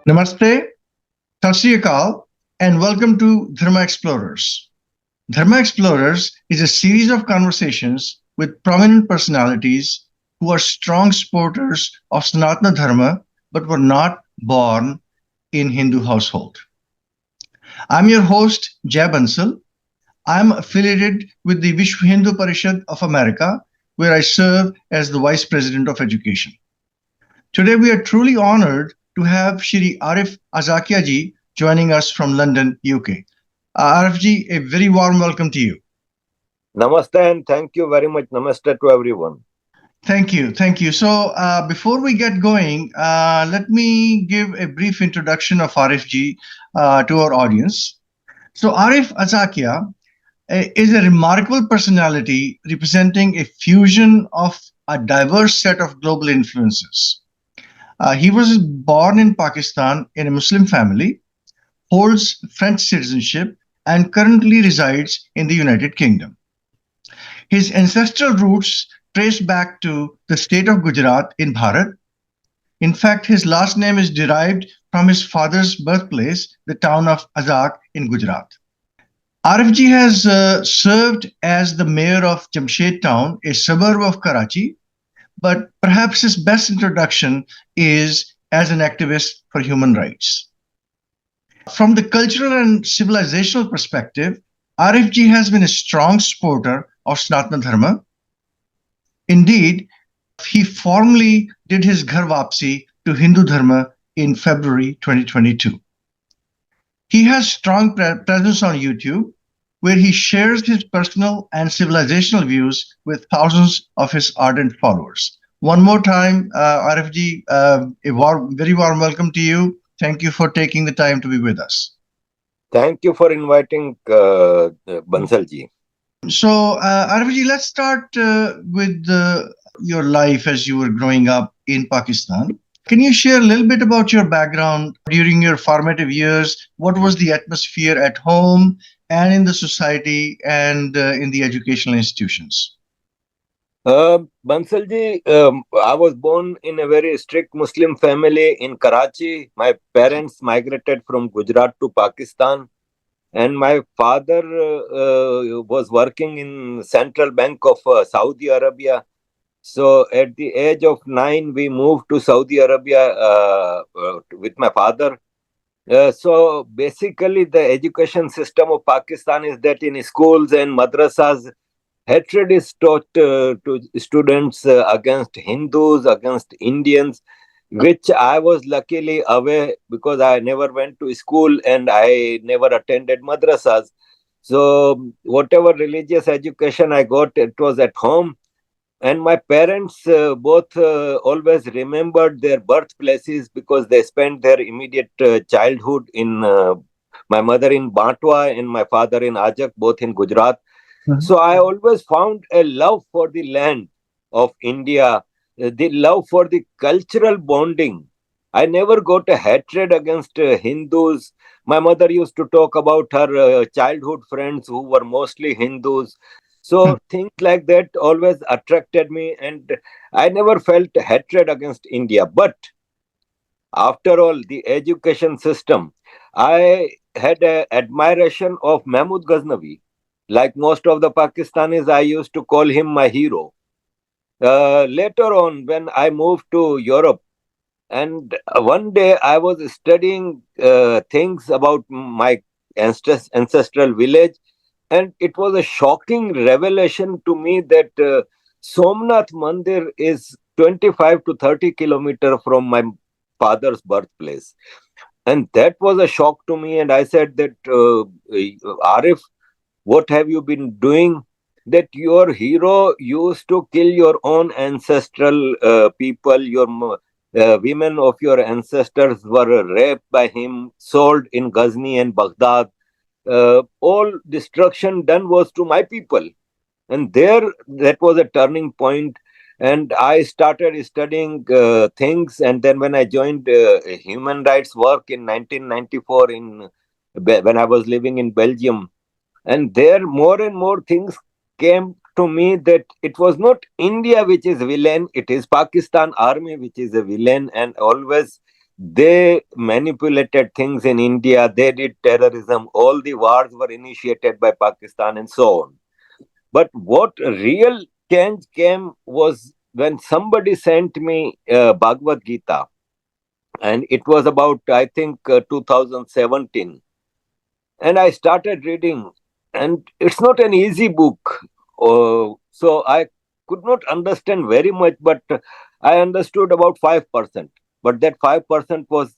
Namaste, Sat Sri Akal, and welcome to Dharma Explorers. Dharma Explorers is a series of conversations with prominent personalities who are strong supporters of Sanatana Dharma but were not born in Hindu household. I'm your host, Jay Bansal. I'm affiliated with the Vishwa Hindu Parishad of America, where I serve as the Vice President of Education. Today, we are truly honored to have Shri Arif Aajakia ji joining us from London, UK. Arif ji, a very warm welcome to you. Namaste and thank you very much. Namaste to everyone. Thank you. Thank you. So, before we get going, let me give a brief introduction of Arif ji to our audience. So, Arif Aajakia is a remarkable personality representing a fusion of a diverse set of global influences. He was born in Pakistan in a Muslim family, holds French citizenship, and currently resides in the United Kingdom. His ancestral roots trace back to the state of Gujarat in Bharat. In fact, his last name is derived from his father's birthplace, the town of Azak in Gujarat. Arif ji has served as the mayor of Jamshed town, a suburb of Karachi, but perhaps his best introduction is as an activist for human rights. From the cultural and civilizational perspective, Arif ji has been a strong supporter of Sanatana Dharma. Indeed, he formally did his Ghar Vapsi to Hindu Dharma in February 2022. He has strong presence on YouTube, where he shares his personal and civilizational views with thousands of his ardent followers. One more time, Arif ji, very warm welcome to you. Thank you for taking the time to be with us. Thank you for inviting Bansal ji. So, Arif ji, let's start with your life as you were growing up in Pakistan. Can you share a little bit about your background during your formative years? What was the atmosphere at home and in the society and in the educational institutions? Bansal ji, I was born in a very strict Muslim family in Karachi. My parents migrated from Gujarat to Pakistan, and my father was working in Central Bank of Saudi Arabia. So at the age of 9, we moved to Saudi Arabia with my father. So basically, the education system of Pakistan is that in schools and madrasas, hatred is taught to students against Hindus, against Indians, which I was luckily aware because I never went to school and I never attended madrasas. So whatever religious education I got, it was at home. And my parents both always remembered their birthplaces because they spent their immediate childhood in my mother in Batwa and my father in Ajak, both in Gujarat. So I always found a love for the land of India, the love for the cultural bonding. I never got a hatred against Hindus. My mother used to talk about her childhood friends who were mostly Hindus. So things like that always attracted me, and I never felt hatred against India. But after all, the education system, I had an admiration of Mahmud Ghaznavi. Like most of the Pakistanis, I used to call him my hero. Later on, when I moved to Europe, and one day I was studying things about my ancestral village, and it was a shocking revelation to me that Somnath Mandir is 25 to 30 kilometers from my father's birthplace. And that was a shock to me. And I said that, Arif, what have you been doing? That your hero used to kill your own ancestral people, your women of your ancestors were raped by him, sold in Ghazni and Baghdad. All destruction done was to my people. And there, that was a turning point. And I started studying things. And then when I joined human rights work in 1994 when I was living in Belgium, and there more and more things came to me that it was not India which is villain, it is Pakistan army which is a villain, and always They manipulated things in India. They did terrorism. All the wars were initiated by Pakistan and so on. But what real change came was when somebody sent me Bhagavad Gita, and it was about, I think, 2017. And I started reading, and it's not an easy book. So I could not understand very much, but I understood about 5%. But that 5% was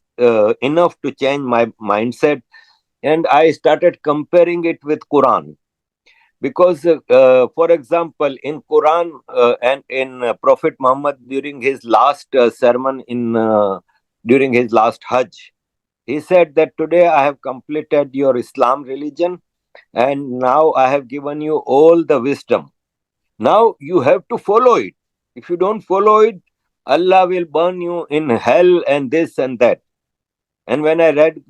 enough to change my mindset, and I started comparing it with Quran. Because for example, in Quran and in Prophet Muhammad, during his last sermon, in during his last Hajj, he said that today I have completed your Islam religion, and now I have given you all the wisdom. Now you have to follow it. If you don't follow it, Allah will burn you in hell and this and that. And when I read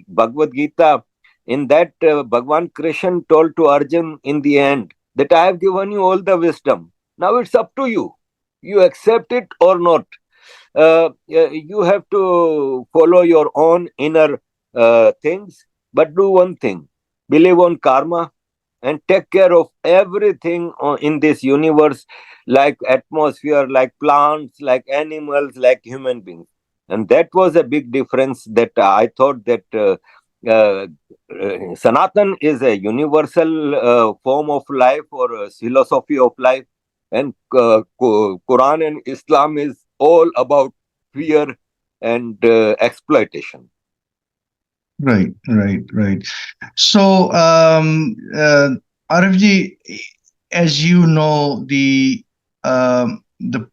Bhagavad Gita, in that Bhagwan Krishna told to Arjun in the end that I have given you all the wisdom. Now it's up to you. You accept it or not. You have to follow your own inner things, but do one thing: believe on karma and take care of everything in this universe, like atmosphere, like plants, like animals, like human beings. And that was a big difference, that I thought that uh, Sanatan is a universal form of life, or a philosophy of life, and Quran and Islam is all about fear and exploitation. Right, right, right. So, Arifji, as you know, the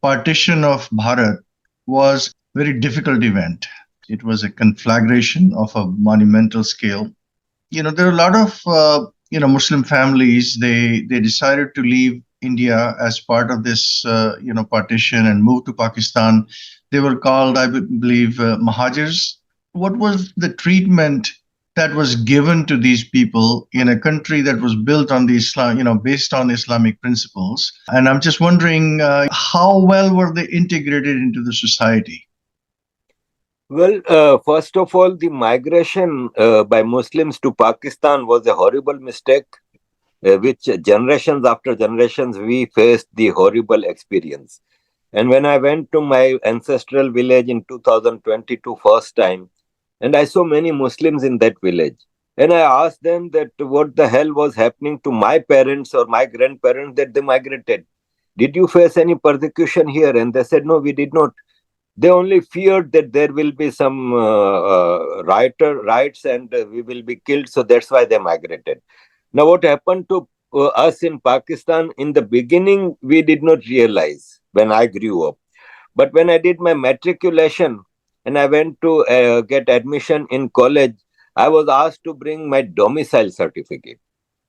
partition of Bharat was very difficult event. It was a conflagration of a monumental scale. There are a lot of Muslim families. They decided to leave India as part of this partition and move to Pakistan. They were called, I believe, Mahajirs. What was the treatment that was given to these people in a country that was built on the Islam, based on Islamic principles? And I'm just wondering, how well were they integrated into the society? Well, first of all, the migration by Muslims to Pakistan was a horrible mistake, which generations after generations we faced the horrible experience. And when I went to my ancestral village in 2022 first time, and I saw many Muslims in that village, and I asked them that what the hell was happening to my parents or my grandparents that they migrated. Did you face any persecution here? And they said, no, we did not. They only feared that there will be some riots, and we will be killed. So that's why they migrated. Now, what happened to us in Pakistan in the beginning, we did not realize when I grew up. But when I did my matriculation and I went to get admission in college, I was asked to bring my domicile certificate.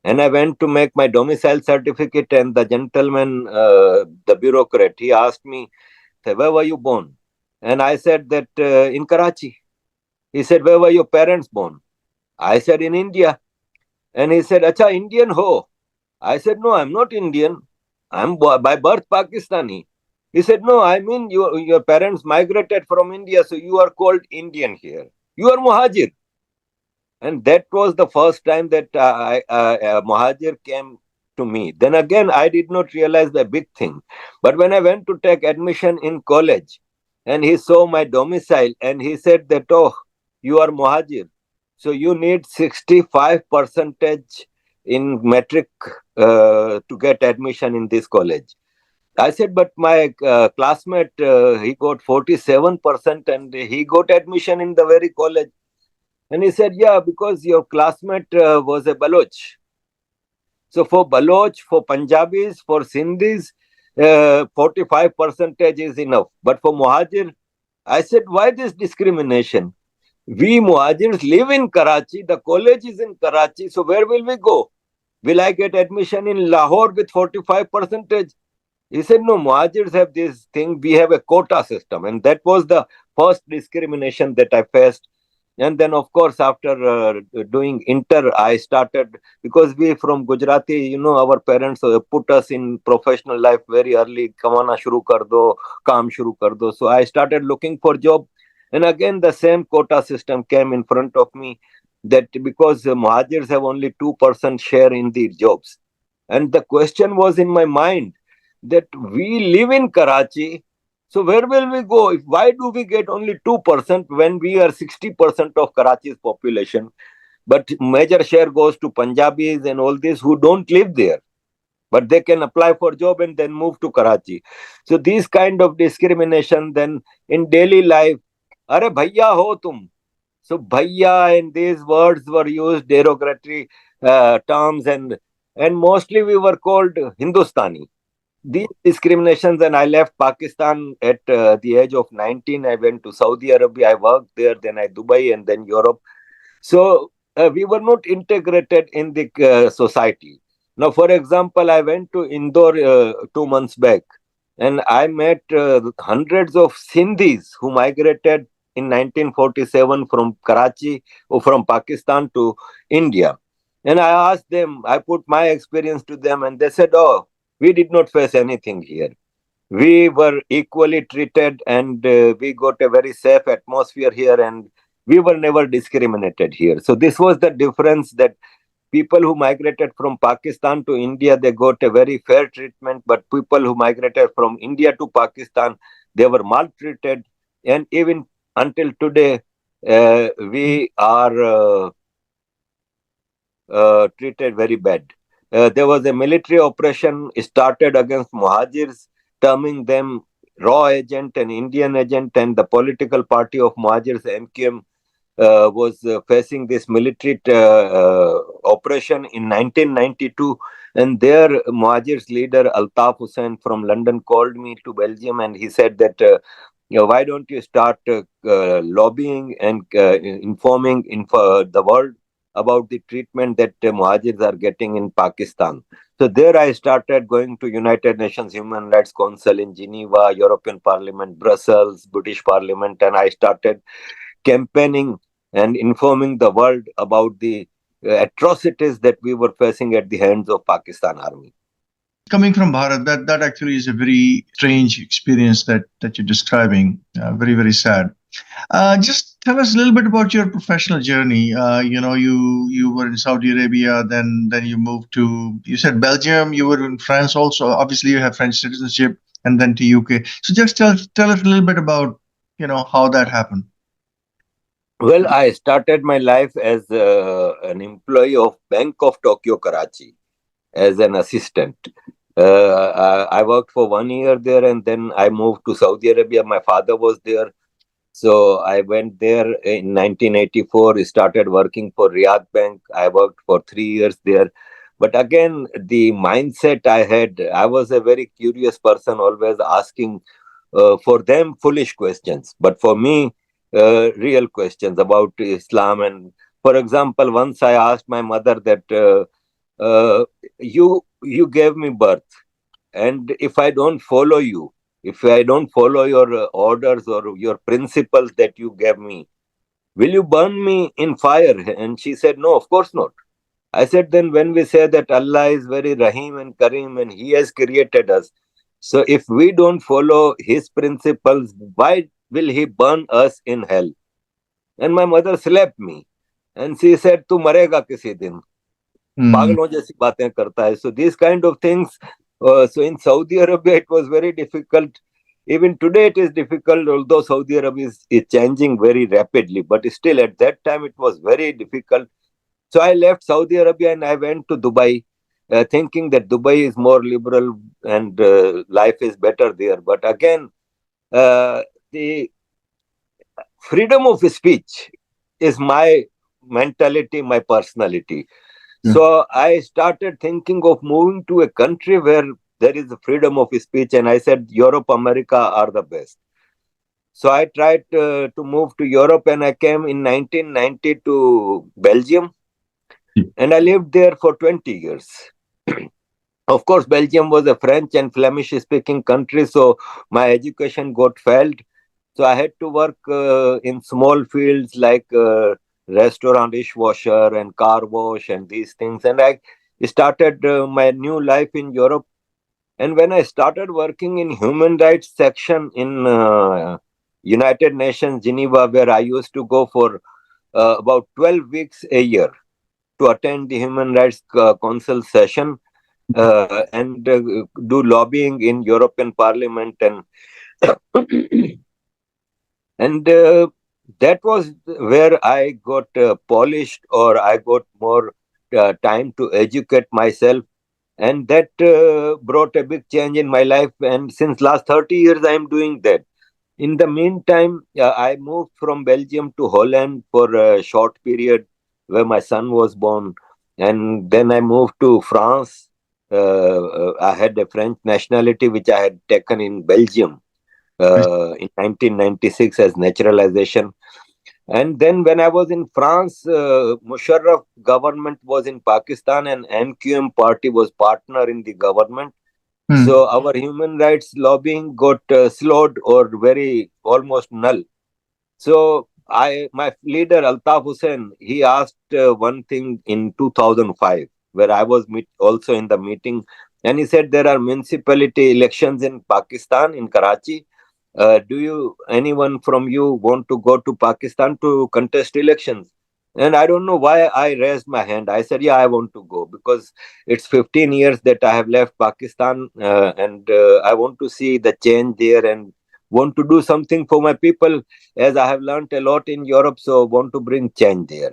And I went to make my domicile certificate, and the gentleman, the bureaucrat, he asked me, where were you born? And I said that in Karachi. He said, where were your parents born? I said, in India. And he said, Acha, Indian ho? I said, no, I'm not Indian. I'm by birth Pakistani. He said, no, I mean your parents migrated from India, so you are called Indian here. You are Muhajir. And that was the first time that Muhajir came to me. Then again, I did not realize the big thing. But when I went to take admission in college, and he saw my domicile, and he said that, oh, you are Muhajir, so you need 65 percentage in metric to get admission in this college. I said, but my classmate, he got 47% and he got admission in the very college. And he said, yeah, because your classmate was a Baloch. So for Baloch, for Punjabis, for Sindhis, 45 percentage is enough. But for Muhajir, I said, why this discrimination? We Muhajirs live in Karachi. The college is in Karachi. So where will we go? Will I get admission in Lahore with 45 percentage? He said, no, Muhajirs have this thing. We have a quota system. And that was the first discrimination that I faced. And then, of course, after doing inter, I started, because we from Gujarati, our parents put us in professional life very early. Kamana shuru kar do, kaam shuru kar do. So I started looking for job. And again, the same quota system came in front of me, that because Muhajirs have only 2% share in the jobs. And the question was in my mind that we live in Karachi, so where will we go? Why do we get only 2% when we are 60% of Karachi's population? But major share goes to Punjabis and all this who don't live there, but they can apply for job and then move to Karachi. So these kind of discrimination then in daily life, are bhaiya ho tum. So bhaiya and these words were used derogatory terms, and mostly we were called Hindustani. These discriminations, and I left Pakistan at the age of 19. I went to Saudi Arabia. I worked there, then I Dubai, and then Europe. So we were not integrated in the society. Now, for example, I went to Indore 2 months back, and I met hundreds of Sindhis who migrated in 1947 from Karachi or from Pakistan to India. And I asked them, I put my experience to them, and they said, "Oh, we did not face anything here. We were equally treated, and we got a very safe atmosphere here, and we were never discriminated here." So this was the difference, that people who migrated from Pakistan to India, they got a very fair treatment, but people who migrated from India to Pakistan, they were maltreated. And even until today, we are treated very bad. There was a military operation started against Muhajirs, terming them raw agent and Indian agent, and the political party of Muhajirs, MQM, was facing this military operation in 1992. And their Muhajirs leader, Altaf Hussain from London, called me to Belgium, and he said that, why don't you start lobbying and informing the world about the treatment that Muhajirs are getting in Pakistan. So there I started going to United Nations Human Rights Council in Geneva, European Parliament, Brussels, British Parliament, and I started campaigning and informing the world about the atrocities that we were facing at the hands of Pakistan army. Coming from Bharat, that actually is a very strange experience that you're describing. Very, very sad. Just tell us a little bit about your professional journey. You were in Saudi Arabia, then you moved to, you said Belgium. You were in France also. Obviously, you have French citizenship, and then to UK. So just tell us a little bit about how that happened. Well, I started my life as an employee of Bank of Tokyo, Karachi, as an assistant. I worked for 1 year there, and then I moved to Saudi Arabia. My father was there. So I went there in 1984, started working for Riyadh Bank. I worked for 3 years there. But again, the mindset I had, I was a very curious person, always asking for them foolish questions. But for me, real questions about Islam. And for example, once I asked my mother that, you gave me birth, and if I don't follow you, if I don't follow your orders or your principles that you gave me, will you burn me in fire? And she said, no, of course not. I said, then when we say that Allah is very Rahim and Kareem and He has created us, so if we don't follow His principles, why will He burn us in hell? And my mother slapped me, and she said, "Tu marega kisi din." पागलों जैसी बातें करता है. So these kind of things. So in Saudi Arabia, it was very difficult. Even today, it is difficult, although Saudi Arabia is changing very rapidly. But still, at that time, it was very difficult. So I left Saudi Arabia and I went to Dubai, thinking that Dubai is more liberal and life is better there. But again, the freedom of speech is my mentality, my personality. So I started thinking of moving to a country where there is freedom of speech, and I said Europe, America are the best. So I tried to move to Europe, and I came in 1990 to Belgium, and I lived there for 20 years. Of course, Belgium was a French and Flemish speaking country, so my education got failed. So I had to work in small fields like restaurant dishwasher and car wash and these things. And I started my new life in Europe. And when I started working in human rights section in United Nations Geneva, where I used to go for about 12 weeks a year to attend the Human Rights Council session and do lobbying in European Parliament and that was where I got polished, or I got more time to educate myself, and that brought a big change in my life. And since last 30 years, I am doing that. In the meantime, I moved from Belgium to Holland for a short period, where my son was born, and then I moved to France. I had a French nationality, which I had taken in Belgium in 1996 as naturalization. And then when I was in France, Musharraf government was in Pakistan, and MQM party was partner in the government. Hmm. So our human rights lobbying got slowed or very almost null. So my leader Altaf Hussain, he asked one thing in 2005, where I was also in the meeting, and he said there are municipality elections in Pakistan, in Karachi. Do you, anyone from you, want to go to Pakistan to contest elections? And I don't know why I raised my hand. I said, yeah, I want to go, because it's 15 years that I have left Pakistan, and I want to see the change there and want to do something for my people, as I have learned a lot in Europe, so want to bring change there.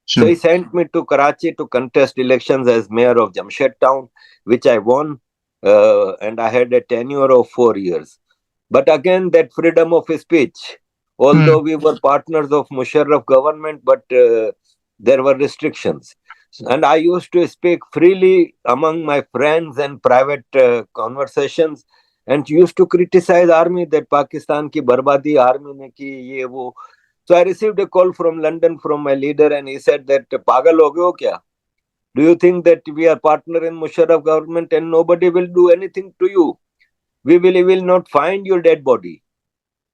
So he Sure. sent me to Karachi to contest elections as mayor of Jamshed town, which I won, and I had a tenure of 4 years. But again, that freedom of speech, Hmm. although we were partners of Musharraf government, but there were restrictions. And I used to speak freely among my friends and private conversations, and used to criticize army that Pakistan ki barbadi army ne ki ye wo. So I received a call from London from my leader, and he said that pagal ho gaye ho kya? Do you think that we are partner in Musharraf government and nobody will do anything to you? We will not find your dead body.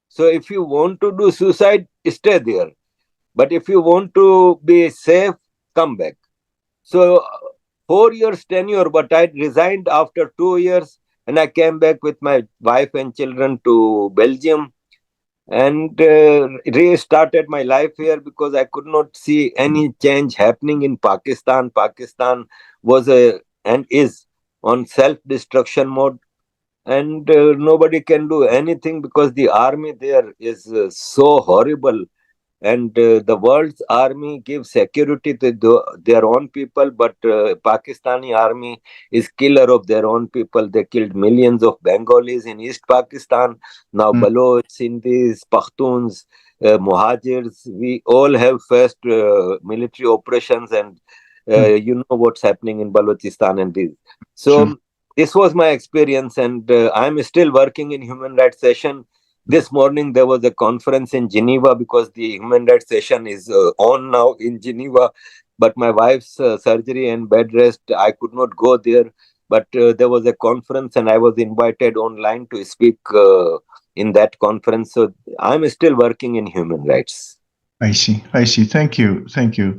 So if you want to do suicide, stay there. But if you want to be safe, come back. So 4 years tenure, but I resigned after 2 years, and I came back with my wife and children to Belgium, and restarted my life here, because I could not see any change happening in Pakistan. Pakistan was a and is on self-destruction mode, and nobody can do anything, because the army there is so horrible, and the world's army gives security to their own people, but Pakistani army is killer of their own people. They killed millions of Bengalis in East Pakistan. Now Hmm. Baloch, Sindhis, Pakhtuns, Muhajirs, we all have faced military operations, and Hmm. you know what's happening in Balochistan and this. Sure. So this was my experience, and I'm still working in human rights session. This morning there was a conference in Geneva, because the human rights session is on now in Geneva. But my wife's surgery and bed rest, I could not go there. But there was a conference, and I was invited online to speak in that conference. So I'm still working in human rights. I see. I see. Thank you. Thank you.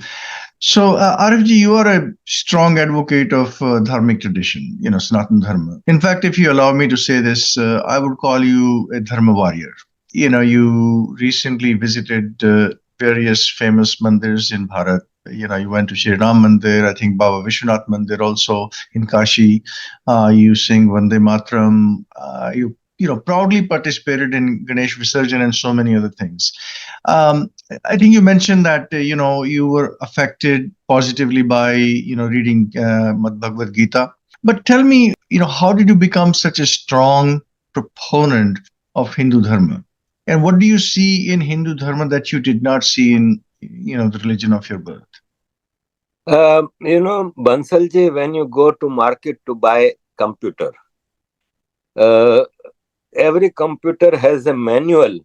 So, RFG, you are a strong advocate of dharmic tradition, Sanatan Dharma. In fact, if you allow me to say this, I would call you a Dharma warrior. You recently visited various famous mandirs in Bharat. You went to Shri Ram Mandir, I think Baba Vishwanath Mandir also in Kashi. You sing Vande Mataram. You proudly participated in Ganesh Visarjan and so many other things. Um, I think you mentioned that you were affected positively by reading Bhagavad Gita. But tell me, how did you become such a strong proponent of Hindu Dharma? And what do you see in Hindu Dharma that you did not see in the religion of your birth? Bansalji, when you go to market to buy computer, uh, every computer has a manual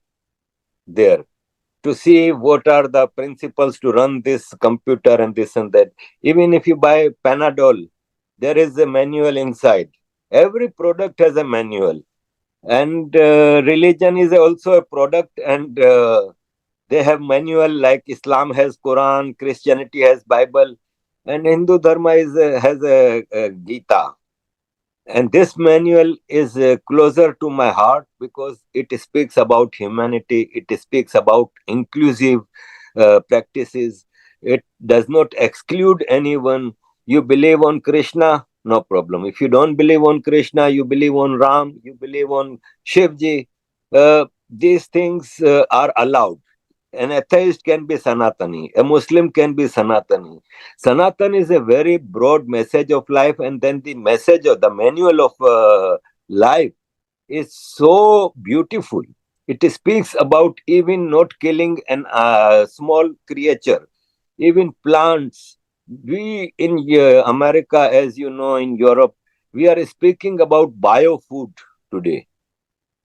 there to see what are the principles to run this computer and this and that. Even if you buy Panadol, there is a manual inside. Every product has a manual, and religion is also a product, and they have manual, like Islam has Quran, Christianity has Bible, and Hindu Dharma has a Gita. And this manual is closer to my heart because it speaks about humanity, it speaks about inclusive practices, it does not exclude anyone. You believe on Krishna, no problem. If you don't believe on Krishna, you believe on Ram, you believe on Shivji, these things are allowed. An atheist can be Sanatani, a Muslim can be Sanatani. Sanatan is a very broad message of life, and then the message of the manual of life is so beautiful. It speaks about even not killing an small creature, even plants. We in America, as you know, in Europe, we are speaking about biofood today.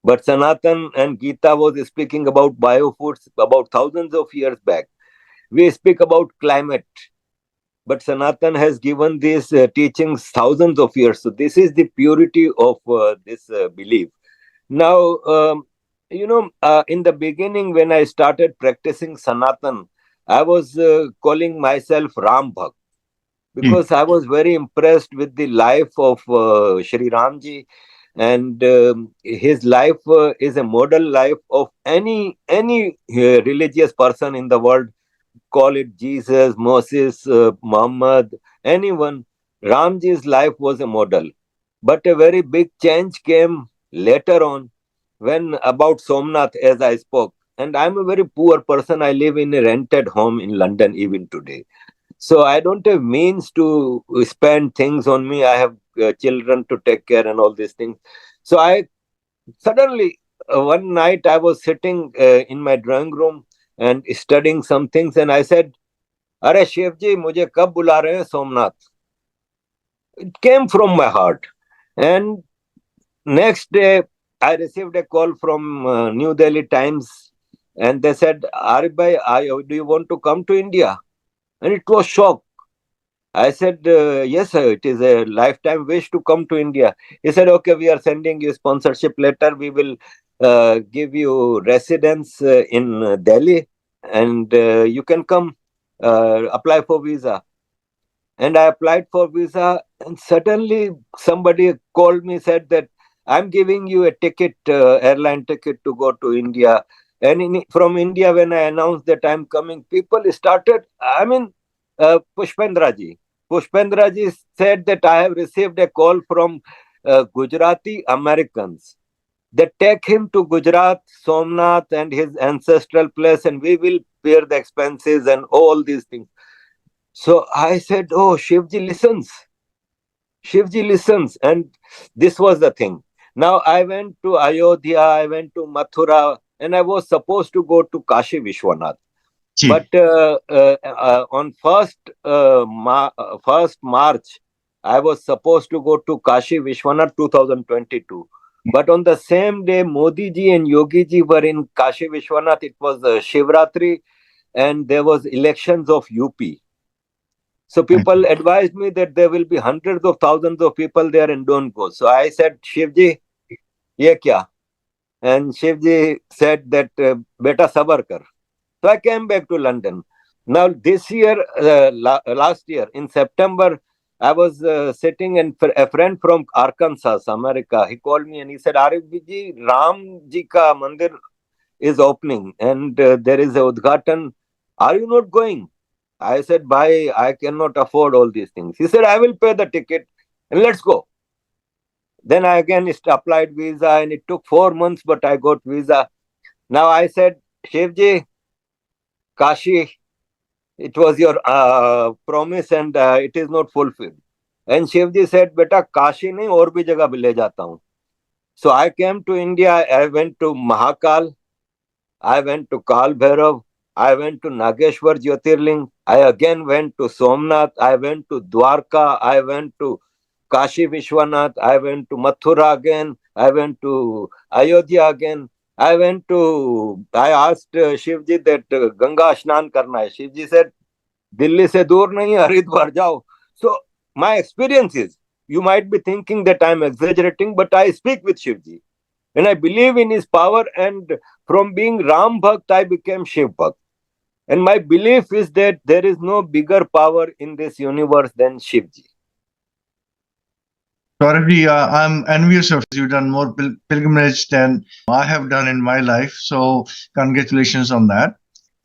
But Sanatan and Gita was speaking about biofoods about thousands of years back. We speak about climate, but Sanatan has given these teachings thousands of years. So this is the purity of this belief. Now, in the beginning when I started practicing Sanatan, I was calling myself Ram Bhakt Hmm. because I was very impressed with the life of Shri Ramji, and his life is a model life of any religious person in the world. Call it Jesus, Moses, Muhammad, anyone. Ramji's life was a model, but a very big change came later on when about Somnath, as I spoke. And I'm a very poor person. I live in a rented home in London even today, so I don't have means to spend things on me. I have children to take care and all these things. So I suddenly one night I was sitting in my drawing room and studying some things, and I said, "अरे chef जी मुझे कब बुला रहे हैं Somnath?" It came from my heart. And next day I received a call from New Delhi Times, and they said, "Arif bhai, do you want to come to India?" And it was shock. I said, "Yes, sir, it is a lifetime wish to come to India." He said, "Okay, we are sending you sponsorship letter. We will give you residence in Delhi, and you can come apply for visa." And I applied for visa, and suddenly somebody called me, said that I'm giving you a ticket, airline ticket to go to India. And from India, when I announced that I'm coming, people started. I mean, Pushpendraji. Pushpendraji said that I have received a call from Gujarati Americans. They take him to Gujarat, Somnath, and his ancestral place, and we will bear the expenses and all these things. So I said, "Oh, Shivji listens. Shivji listens." And this was the thing. Now I went to Ayodhya, I went to Mathura, and I was supposed to go to Kashi Vishwanath. Ji. But on first March, I was supposed to go to Kashi Vishwanath 2022. But on the same day, Modi ji and Yogi ji were in Kashi Vishwanath. It was Shivratri, and there was elections of UP. So Right. people advised me that there will be hundreds of thousands of people there and don't go. So I said, "Shivji, ye kya?" And Shivji said that, "Beta sabar kar." So I came back to London. Now this year, last year in September, I was sitting, and a friend from Arkansas, America, he called me and he said, "Arif ji, Ram ji ka mandir is opening, and there is a udghatan. Are you not going?" I said, "Bhai, I cannot afford all these things." He said, "I will pay the ticket and let's go." Then I again applied visa, and it took 4 months, but I got visa. Now I said, "Shivji, Kashi, it was your promise, and it is not fulfilled." And Shivji said, "Beta, Kashi nahi, aur bhi jagah le jata hu." So I came to India. I went to Mahakal. I went to Kal Bhairav. I went to Nageshwar Jyotirling. I again went to Somnath. I went to Dwarka. I went to Kashi Vishwanath. I went to Mathura again. I went to Ayodhya again. I asked Shivji that Ganga Shnan karna hai. Shivji said, "Delhi se dur nahi, Haridwar jao." So my experience is, you might be thinking that I'm exaggerating, but I speak with Shivji. And I believe in his power, and from being Ram Bhakt, I became Shiv Bhakt. And my belief is that there is no bigger power in this universe than Shivji. So, Arifji, I'm envious of you. You've done more pilgrimage than I have done in my life. So, congratulations on that.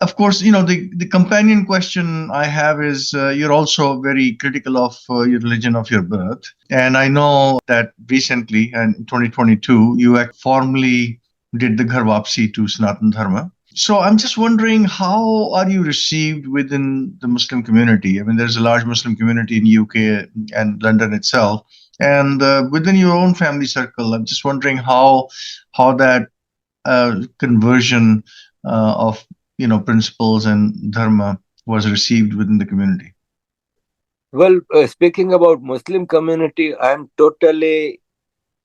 Of course, the companion question I have is you're also very critical of your religion of your birth. And I know that recently, and in 2022, you formally did the Ghar Wapsi to Sanatan Dharma. So I'm just wondering, how are you received within the Muslim community? I mean, there's a large Muslim community in UK and London itself, and within your own family circle. I'm just wondering how that conversion of principles and dharma was received within the community. Well, speaking about Muslim community, I am totally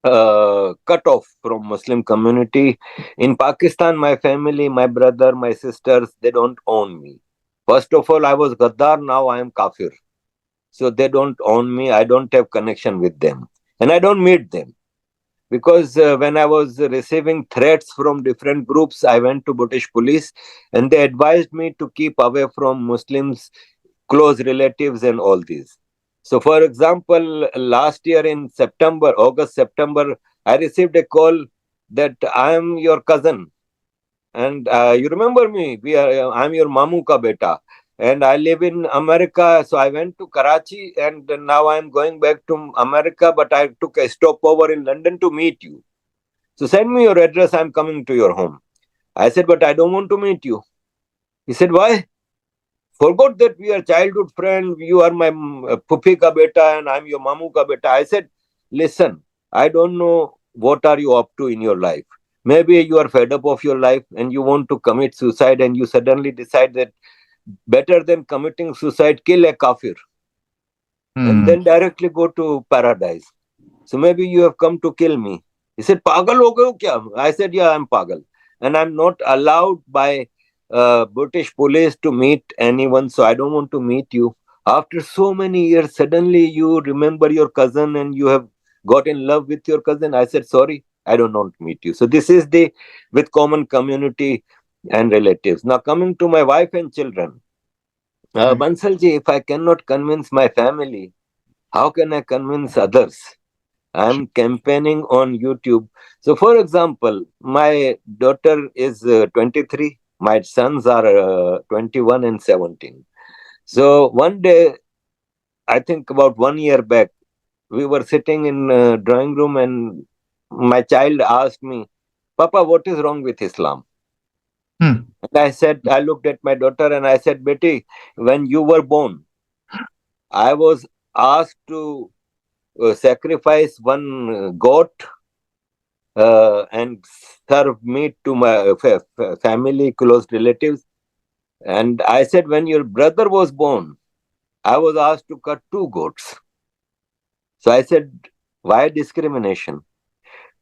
cut off from Muslim community. In Pakistan, my family, my brother, my sisters, they don't own me. First of all, I was Gaddar, now I am Kafir. So they don't own me. I don't have connection with them. And I don't meet them. Because when I was receiving threats from different groups, I went to British police and they advised me to keep away from Muslims, close relatives, and all these. So, for example, last year in September, August, September, I received a call that I am your cousin and you remember me. I'm your mamu ka beta, and I live in America. So I went to Karachi, and now I'm going back to America. But I took a stopover in London to meet you. So send me your address. I'm coming to your home. I said, but I don't want to meet you. He said, why? Forgot that we are childhood friends. You are my pupi ka beta, and I'm your mamu ka beta. I said, listen, I don't know what are you up to in your life. Maybe you are fed up of your life and you want to commit suicide, and you suddenly decide that better than committing suicide, kill a kafir and Hmm. then directly go to paradise. So maybe you have come to kill me. He said, Pagal ho gaye ho kya? I said, yeah, I'm Pagal. And I'm not allowed by British police to meet anyone, so I don't want to meet you. After so many years, suddenly you remember your cousin and you have got in love with your cousin. I said, sorry, I don't want to meet you. So this is the with common community and relatives. Now coming to my wife and children. Right. Bansalji, if I cannot convince my family, how can I convince others? I'm campaigning on YouTube. So, for example, my daughter is 23, my sons are 21 and 17. So, one day, I think about 1 year back, we were sitting in drawing room and my child asked me, Papa, what is wrong with Islam? Hmm. And I said, I looked at my daughter and I said, Betty, when you were born, I was asked to sacrifice one goat and serve meat to my family, close relatives. And I said, when your brother was born, I was asked to cut two goats. So I said, why discrimination?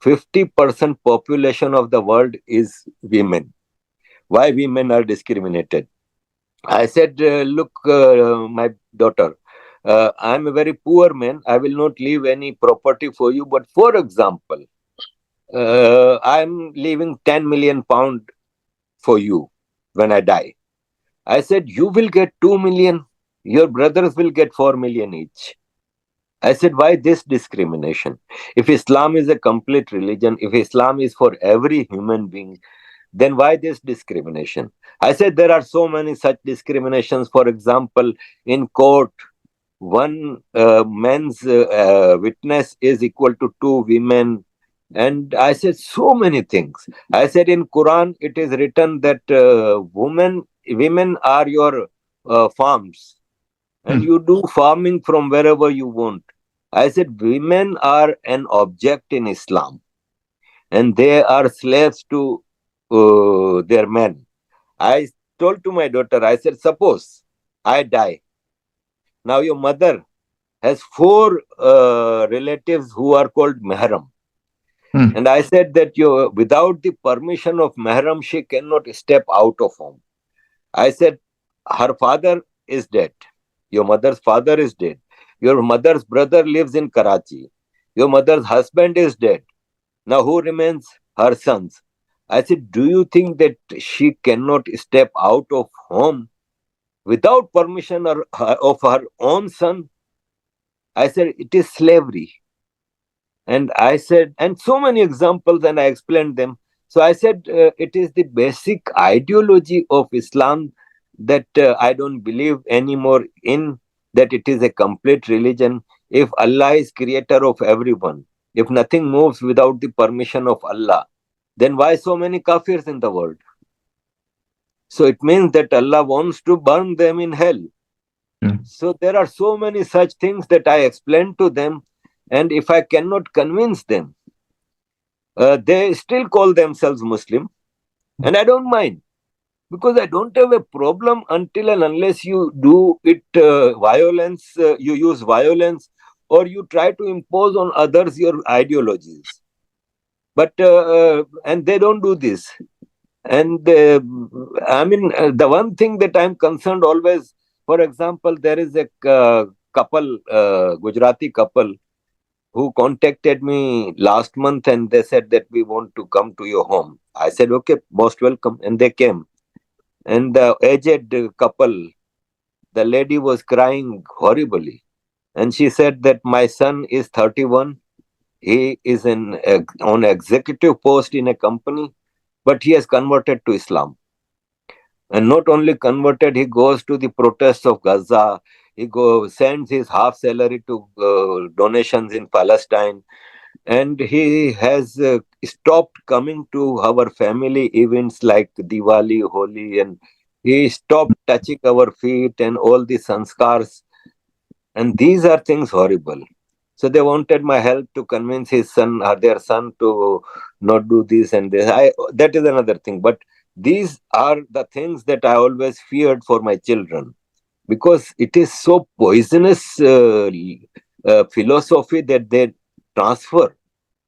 50% population of the world is women. Why women are discriminated? I said, look, my daughter, I'm a very poor man. I will not leave any property for you. But for example, I'm leaving 10 million pound for you when I die. I said, you will get 2 million, your brothers will get 4 million each. I said, why this discrimination? If Islam is a complete religion, if Islam is for every human being, then why this discrimination? I said, there are so many such discriminations. For example, in court, one man's witness is equal to two women. And I said so many things. I said in Quran it is written that women are your farms and Hmm. you do farming from wherever you want. I said women are an object in Islam and they are slaves to their men. I told to my daughter, I said, suppose I die. Now your mother has four relatives who are called Mahram. Hmm. And I said that without the permission of Mahram, she cannot step out of home. I said, her father is dead. Your mother's father is dead. Your mother's brother lives in Karachi. Your mother's husband is dead. Now who remains? Her sons. I said, do you think that she cannot step out of home without permission of her own son? I said, it is slavery. And I said, and so many examples, and I explained them. So I said, it is the basic ideology of Islam that I don't believe anymore in, that it is a complete religion. If Allah is creator of everyone, if nothing moves without the permission of Allah, then why so many kafirs in the world? So it means that Allah wants to burn them in hell. Yeah. So there are so many such things that I explain to them, and if I cannot convince them, they still call themselves Muslim, and I don't mind, because I don't have a problem until and unless you do it violence, you use violence, or you try to impose on others your ideologies. But and they don't do this. And I mean, the one thing that I'm concerned always, for example, there is a couple, Gujarati couple, who contacted me last month, and they said that we want to come to your home. I said, okay, most welcome. And they came. And the aged couple, the lady was crying horribly. And she said that my son is 31. He is on executive post in a company, but he has converted to Islam. And not only converted, he goes to the protests of Gaza. He sends his half salary to donations in Palestine, and he has stopped coming to our family events like Diwali, Holi, and he stopped touching our feet and all the sanskars. And these are things horrible. So they wanted my help to convince his son or their son to not do this and this. That is another thing. But these are the things that I always feared for my children, because it is so poisonous philosophy that they transfer,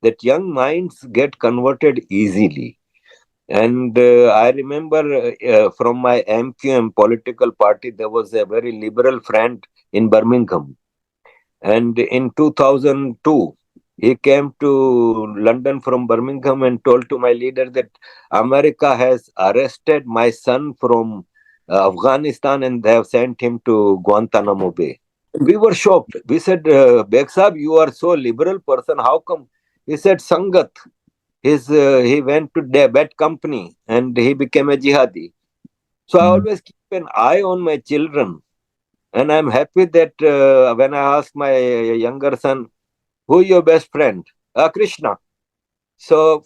that young minds get converted easily. And I remember from my MQM political party, there was a very liberal friend in Birmingham. And in 2002, he came to London from Birmingham and told to my leader that America has arrested my son from Afghanistan and they have sent him to Guantanamo Bay. We were shocked. We said, Beg Sahab, you are so liberal person. How come? He said, Sangat. He went to bad company and he became a jihadi. So I Mm. always keep an eye on my children. And I'm happy that when I ask my younger son, who is your best friend? Krishna. So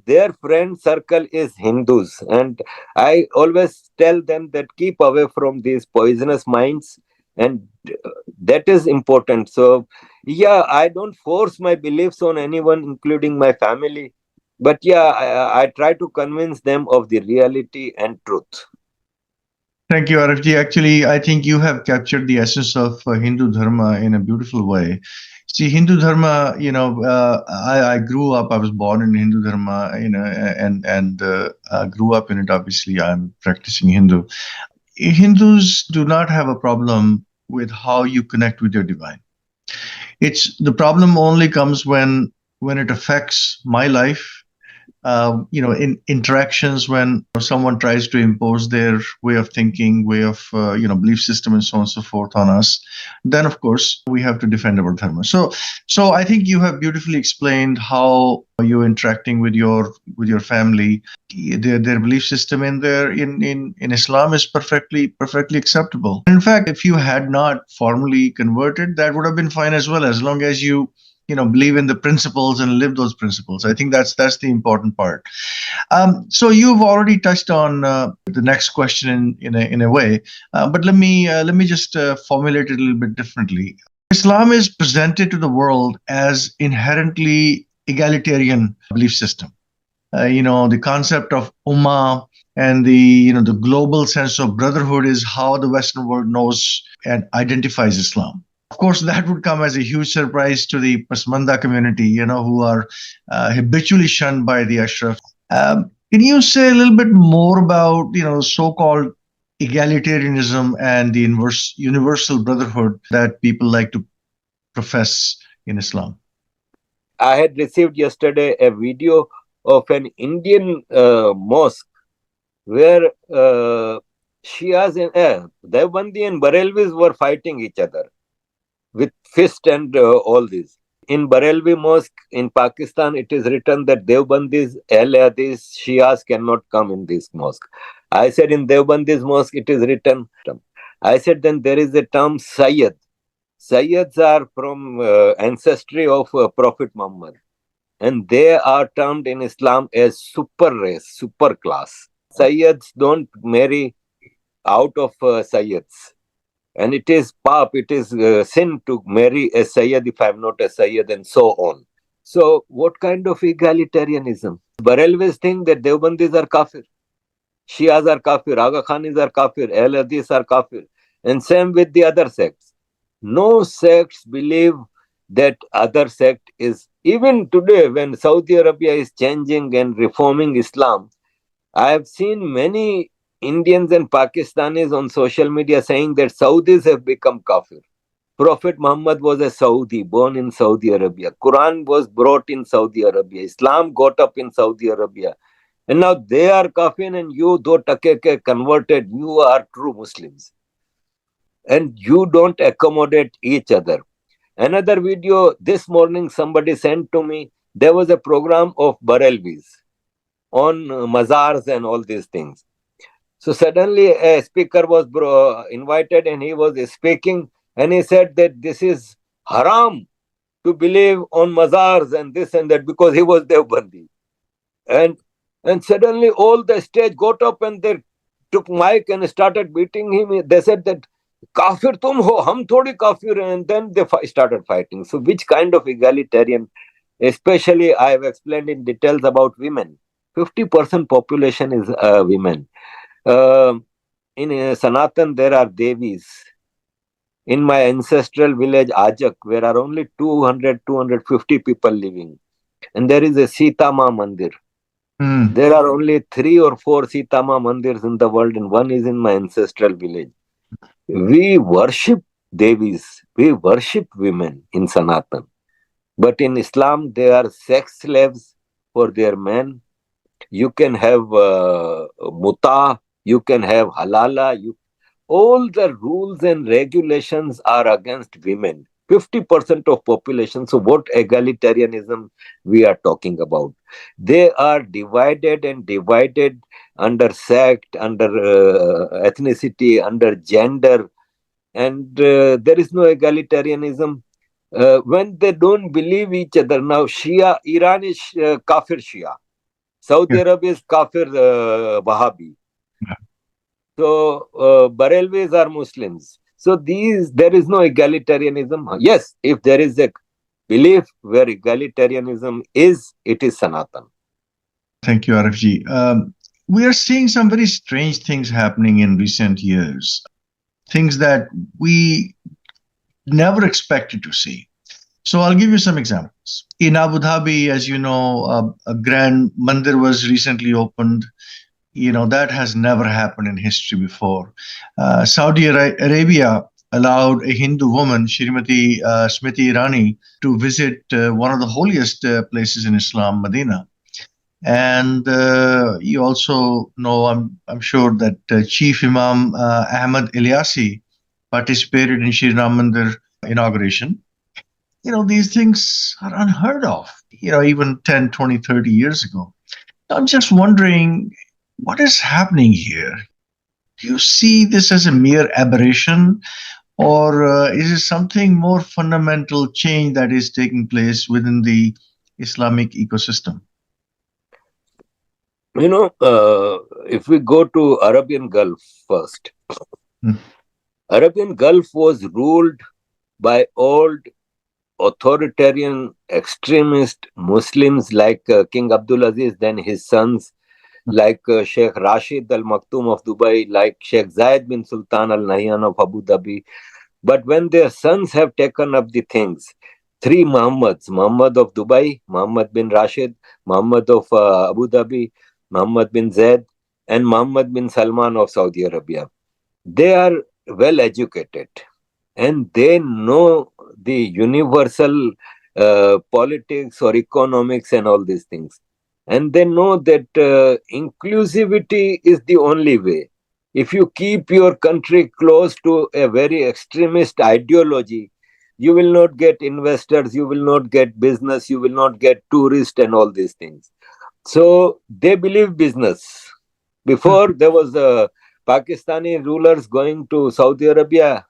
their friend circle is Hindus. And I always tell them that keep away from these poisonous minds. And that is important. So, yeah, I don't force my beliefs on anyone, including my family. But yeah, I try to convince them of the reality and truth. Thank you, RFG. Actually, I think you have captured the essence of Hindu Dharma in a beautiful way. See, Hindu Dharma, I grew up, I was born in Hindu Dharma, and grew up in it. Obviously, I'm practicing Hindu. Hindus do not have a problem with how you connect with your divine. It's the problem only comes when it affects my life, in interactions when someone tries to impose their way of thinking, way of belief system, and so on and so forth on us. Then, of course, we have to defend our dharma. So I think you have beautifully explained how you're interacting with your family. Their belief system in Islam is perfectly acceptable. In fact, if you had not formally converted, that would have been fine as well, as long as you believe in the principles and live those principles. I think that's the important part. So you've already touched on the next question in a way, but let me just formulate it a little bit differently. Islam is presented to the world as inherently egalitarian belief system. The concept of ummah and the global sense of brotherhood is how the Western world knows and identifies Islam. Of course, that would come as a huge surprise to the Pasmanda community, who are habitually shunned by the Ashraf. Can you say a little bit more about, so-called egalitarianism and the universal brotherhood that people like to profess in Islam? I had received yesterday a video of an Indian mosque where Shias and Devbandi and Barelvis were fighting each other with fist and all this. in Barelvi Mosque in Pakistan, it is written that Devbandis, Ahl Hadith, Shias cannot come in this mosque. I said in Devbandis Mosque, it is written. I said then there is a term Sayyid. Sayyids are from ancestry of Prophet Muhammad, and they are termed in Islam as super race, super class. Sayyids don't marry out of Sayyids. And it is pap, it is sin to marry a Sayyid if I'm not a Sayyid, and so on. So, what kind of egalitarianism? Barelvis think that Devbandis are kafir, Shias are kafir, Aga Khanis are kafir, Ahl Hadith are kafir, and same with the other sects. No sects believe that other sect is. Even today, when Saudi Arabia is changing and reforming Islam, I have seen many Indians and Pakistanis on social media saying that Saudis have become kafir. Prophet Muhammad was a Saudi, born in Saudi Arabia. Quran was brought in Saudi Arabia. Islam got up in Saudi Arabia. And now they are kafir and you, though takeke converted, you are true Muslims. And you don't accommodate each other. Another video this morning somebody sent to me, there was a program of Barelvis on mazars and all these things. So suddenly a speaker was invited and he was speaking and he said that this is haram to believe on mazars and this and that because he was Devbandi. And suddenly all the stage got up and they took mic and started beating him. They said that kafir tum ho, hum thodi kafir, and then they started fighting. So which kind of egalitarian, especially I have explained in details about women. 50% population is women. In Sanatan, there are Devis. In my ancestral village, Ajak, there are only 200, 250 people living. And there is a Sita Ma Mandir. There are only 3 or 4 Sita Ma Mandirs in the world, and one is in my ancestral village. We worship Devis. We worship women in Sanatan. But in Islam, they are sex slaves for their men. You can have muta, you can have halala. All the rules and regulations are against women. 50% of population. So what egalitarianism we are talking about? They are divided and divided under sect, under ethnicity, under gender, and there is no egalitarianism. When they don't believe each other, now Shia, Iran is kafir Shia. Saudi Arabia is kafir Wahhabi. So Barelvis are Muslims. So there is no egalitarianism. Yes, if there is a belief where egalitarianism is, it is Sanatan. Thank you, Arifji. We are seeing some very strange things happening in recent years, things that we never expected to see. So I'll give you some examples. In Abu Dhabi, as you know, a grand mandir was recently opened. You know, that has never happened in history before. Saudi Arabia allowed a Hindu woman, Shrimati Smriti Irani, to visit one of the holiest places in Islam, Medina. And you also know, I'm sure that Chief Imam Ahmad Ilyasi participated in Shri Ram Mandir inauguration. You know, these things are unheard of, you know, even 10, 20, 30 years ago. I'm just wondering, what is happening here? Do you see this as a mere aberration, or is it something more fundamental change that is taking place within the Islamic ecosystem? You know, if we go to Arabian Gulf first, Arabian Gulf was ruled by old authoritarian extremist Muslims like King Abdulaziz, then his sons, like Sheikh Rashid Al Maktoum of Dubai, like Sheikh Zayed bin Sultan Al Nahyan of Abu Dhabi. But when their sons have taken up the things, 3 Muhammads, Muhammad of Dubai, Muhammad bin Rashid, Muhammad of Abu Dhabi, Muhammad bin Zayed, and Muhammad bin Salman of Saudi Arabia, they are well educated and they know the universal politics or economics and all these things. And they know that inclusivity is the only way. If you keep your country close to a very extremist ideology, you will not get investors, you will not get business, you will not get tourists and all these things. So they believe business. Before there was Pakistani rulers going to Saudi Arabia,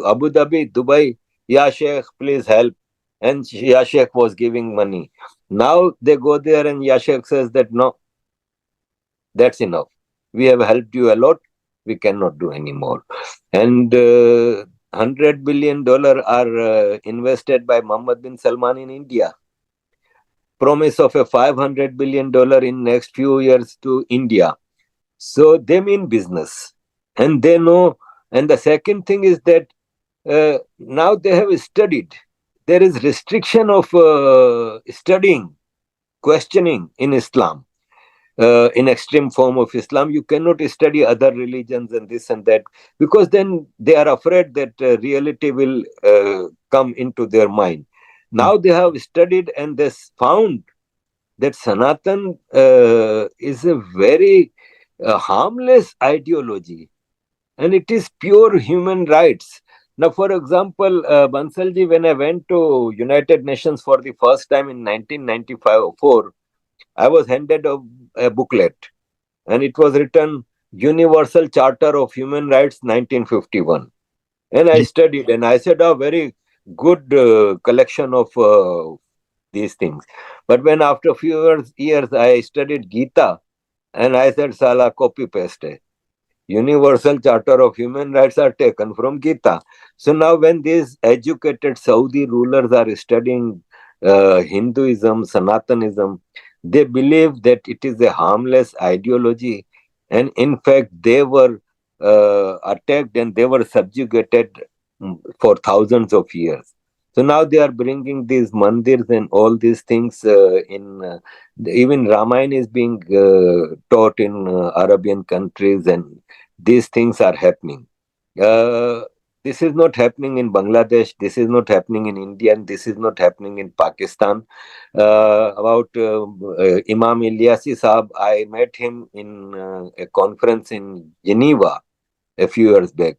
Abu Dhabi, Dubai, Ya Sheikh, please help. And Ya Sheikh was giving money. Now they go there and Ya Sheikh says that no, that's enough. We have helped you a lot. We cannot do any more. And $100 billion are invested by Mohammed bin Salman in India. Promise of a $500 billion in next few years to India. So they mean business, and they know. And the second thing is that now they have studied. There is restriction of studying, questioning in Islam. In extreme form of Islam, you cannot study other religions and this and that, because then they are afraid that reality will come into their mind. Now they have studied and they found that Sanatan is a very harmless ideology, and it is pure human rights. Now, for example, Bansalji, when I went to United Nations for the first time in 1995-4, I was handed a booklet, and it was written Universal Charter of Human Rights 1951. And I studied, and I said, a very good collection of these things. But when after a few years I studied Gita, and I said, Sala, copy paste. Universal Charter of Human Rights are taken from Gita. So now, when these educated Saudi rulers are studying Hinduism, Sanatanism, they believe that it is a harmless ideology, and in fact, they were attacked and they were subjugated for thousands of years. So now they are bringing these mandirs and all these things in. Even Ramayana is being taught in Arabian countries, and these things are happening. Uh, this is not happening in Bangladesh. This is not happening in India. And this is not happening in Pakistan. About Imam Ilyasi Saab, I met him in a conference in Geneva a few years back.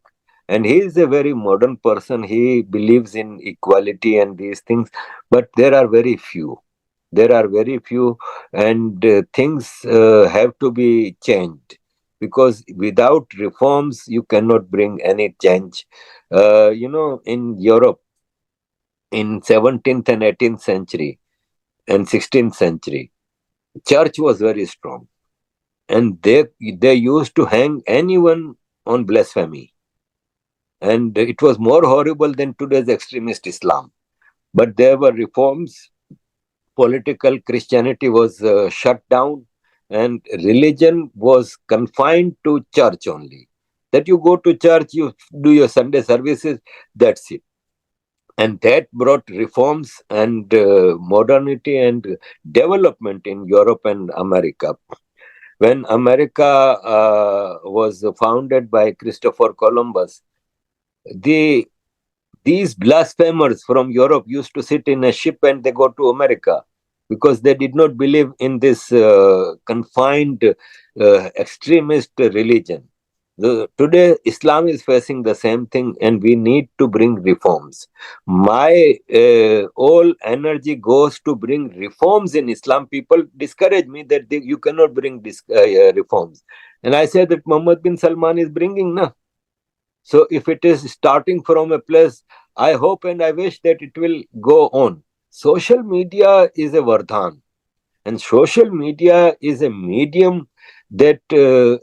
And he is a very modern person. He believes in equality and these things, but there are very few. There are very few, and things have to be changed, because without reforms, you cannot bring any change. In Europe, in 17th and 18th century and 16th century, church was very strong, and they used to hang anyone on blasphemy, and it was more horrible than today's extremist Islam. But there were reforms. Political Christianity was shut down, and religion was confined to church only. That you go to church, you do your Sunday services, that's it. And that brought reforms and modernity and development in Europe and America. When America was founded by Christopher Columbus, the these blasphemers from Europe used to sit in a ship and they go to America, because they did not believe in this confined extremist religion. Today, Islam is facing the same thing, and we need to bring reforms. My all energy goes to bring reforms in Islam. People discourage me that you cannot bring reforms. And I say that Muhammad bin Salman is bringing, na. So if it is starting from a place, I hope and I wish that it will go on. Social media is a vardhan, and social media is a medium that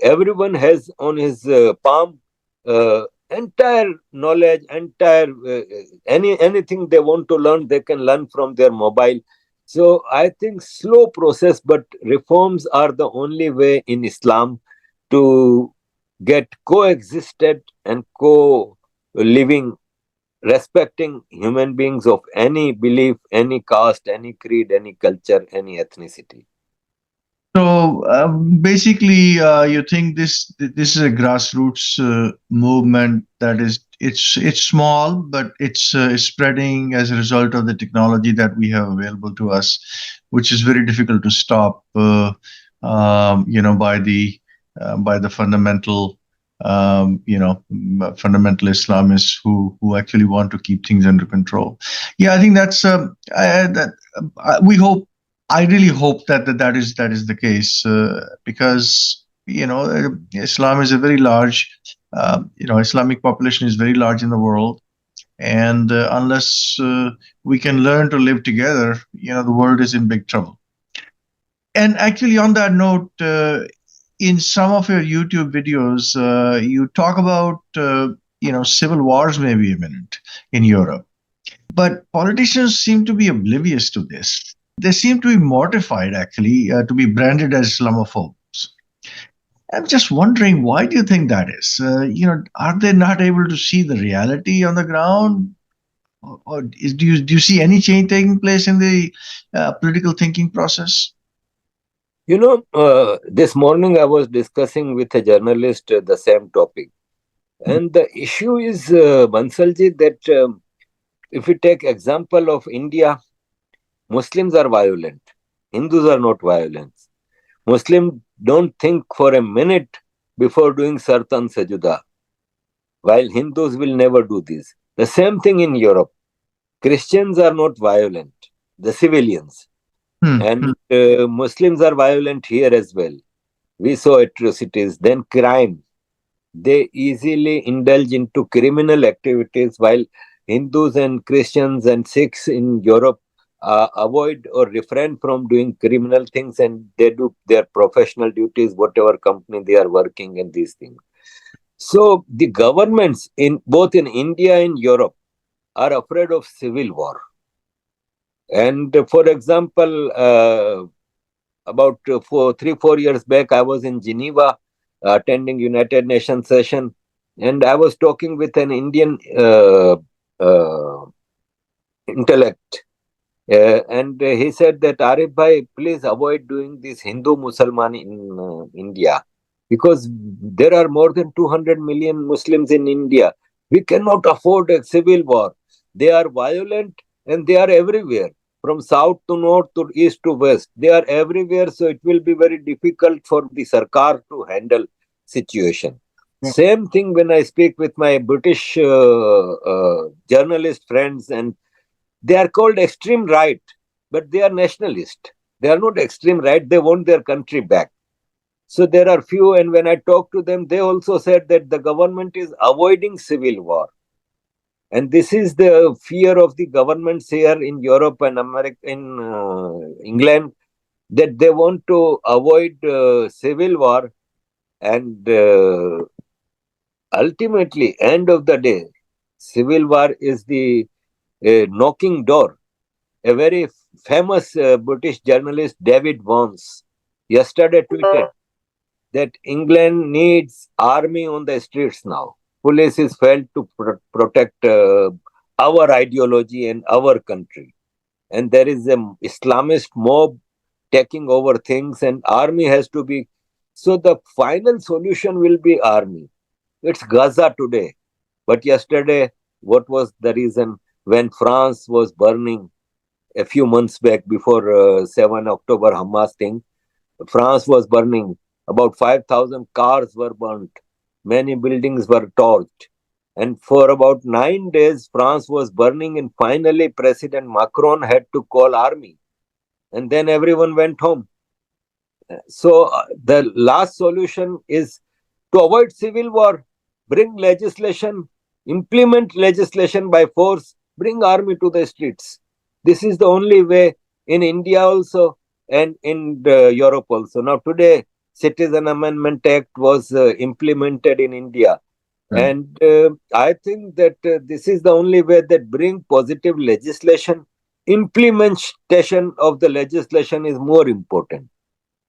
everyone has on his palm. Entire knowledge, entire anything they want to learn, they can learn from their mobile. So I think slow process, but reforms are the only way in Islam to get coexisted and co-living, respecting human beings of any belief, any caste, any creed, any culture, any ethnicity. So basically, you think this is a grassroots movement that is it's small, but it's spreading as a result of the technology that we have available to us, which is very difficult to stop. By the fundamental. fundamental Islamists who actually want to keep things under control. Yeah, I think that's that we hope. I really hope that is the case, because Islam is a very large, Islamic population is very large in the world, and unless we can learn to live together, the world is in big trouble. And actually, on that note, in some of your YouTube videos, you talk about civil wars may be imminent in Europe, but politicians seem to be oblivious to this. They seem to be mortified, actually, to be branded as Islamophobes. I'm just wondering, why do you think that is? Are they not able to see the reality on the ground, or do you see any change taking place in the political thinking process? This morning I was discussing with a journalist the same topic. And the issue is, Bansalji, that if we take example of India, Muslims are violent. Hindus are not violent. Muslims don't think for a minute before doing Sartan Sajuda, while Hindus will never do this. The same thing in Europe. Christians are not violent, the civilians. And Muslims are violent here as well. We saw atrocities, then crime. They easily indulge into criminal activities, while Hindus and Christians and Sikhs in Europe avoid or refrain from doing criminal things, and they do their professional duties, whatever company they are working in, these things. So the governments in both in India and Europe are afraid of civil war. And for example, about 3-4 years back, I was in Geneva attending United Nations session, and I was talking with an Indian intellect, and he said that, Arif bhai, please avoid doing this Hindu Musalman in India, because there are more than 200 million Muslims in India. We cannot afford a civil war. They are violent and they are everywhere, from south to north to east to west. They are everywhere, so it will be very difficult for the Sarkar to handle situation. Yeah. Same thing when I speak with my British journalist friends, and they are called extreme right, but they are nationalist. They are not extreme right. They want their country back. So there are few, and when I talk to them, they also said that the government is avoiding civil war. And this is the fear of the governments here in Europe and America, in England, that they want to avoid civil war. And ultimately, end of the day, civil war is the knocking door. A very famous British journalist, David Vance, yesterday tweeted that England needs army on the streets now. Police is failed to protect our ideology and our country. And there is an Islamist mob taking over things, and army has to be. So the final solution will be army. It's Gaza today. But yesterday, what was the reason when France was burning a few months back before 7 October Hamas thing? France was burning. About 5,000 cars were burnt. Many buildings were torched. And for about 9 days, France was burning. And finally, President Macron had to call army. And then everyone went home. So the last solution is to avoid civil war, bring legislation, implement legislation by force, bring army to the streets. This is the only way in India also and in Europe also. Now today, Citizen Amendment Act was implemented in India. Right. And I think that this is the only way that bring positive legislation. Implementation of the legislation is more important.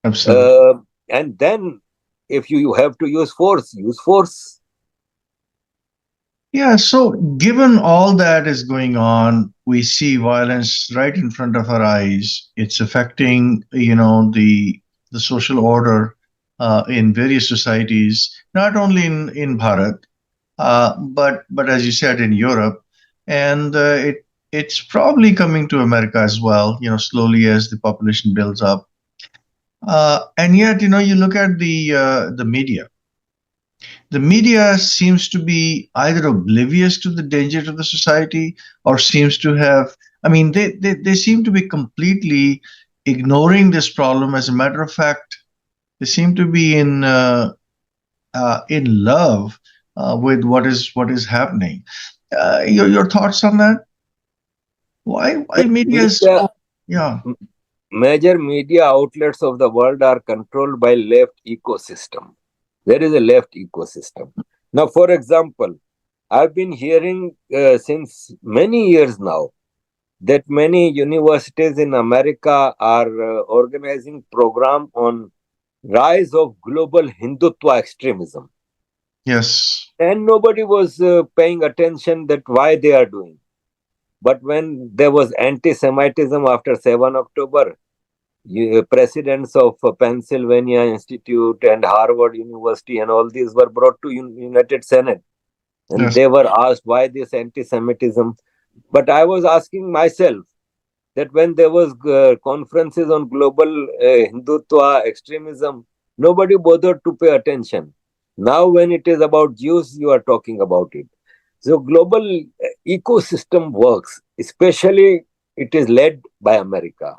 Absolutely. And then if you have to use force, use force. Yeah, so given all that is going on, we see violence right in front of our eyes. It's affecting, the social order in various societies, not only in Bharat, but as you said, in Europe, and it's probably coming to America as well. Slowly as the population builds up, and yet, you look at the media. The media seems to be either oblivious to the danger to the society or seems to have, I mean, they seem to be completely ignoring this problem. As a matter of fact, they seem to be in love with what is happening. Your thoughts on that? Why Well, media is, media, yeah. major media outlets of the world are controlled by left ecosystem. There is a left ecosystem. Now, for example, I've been hearing since many years now that many universities in America are organizing program on rise of global Hindutva extremism, Yes. and nobody was paying attention that why they are doing. But when there was anti-Semitism after 7 October, presidents of Pennsylvania Institute and Harvard University and all these were brought to United Senate, and Yes. they were asked why this anti-Semitism. But I was asking myself that when there was conferences on global Hindutva extremism, nobody bothered to pay attention. Now, when it is about Jews, you are talking about it. So, global ecosystem works, especially it is led by America.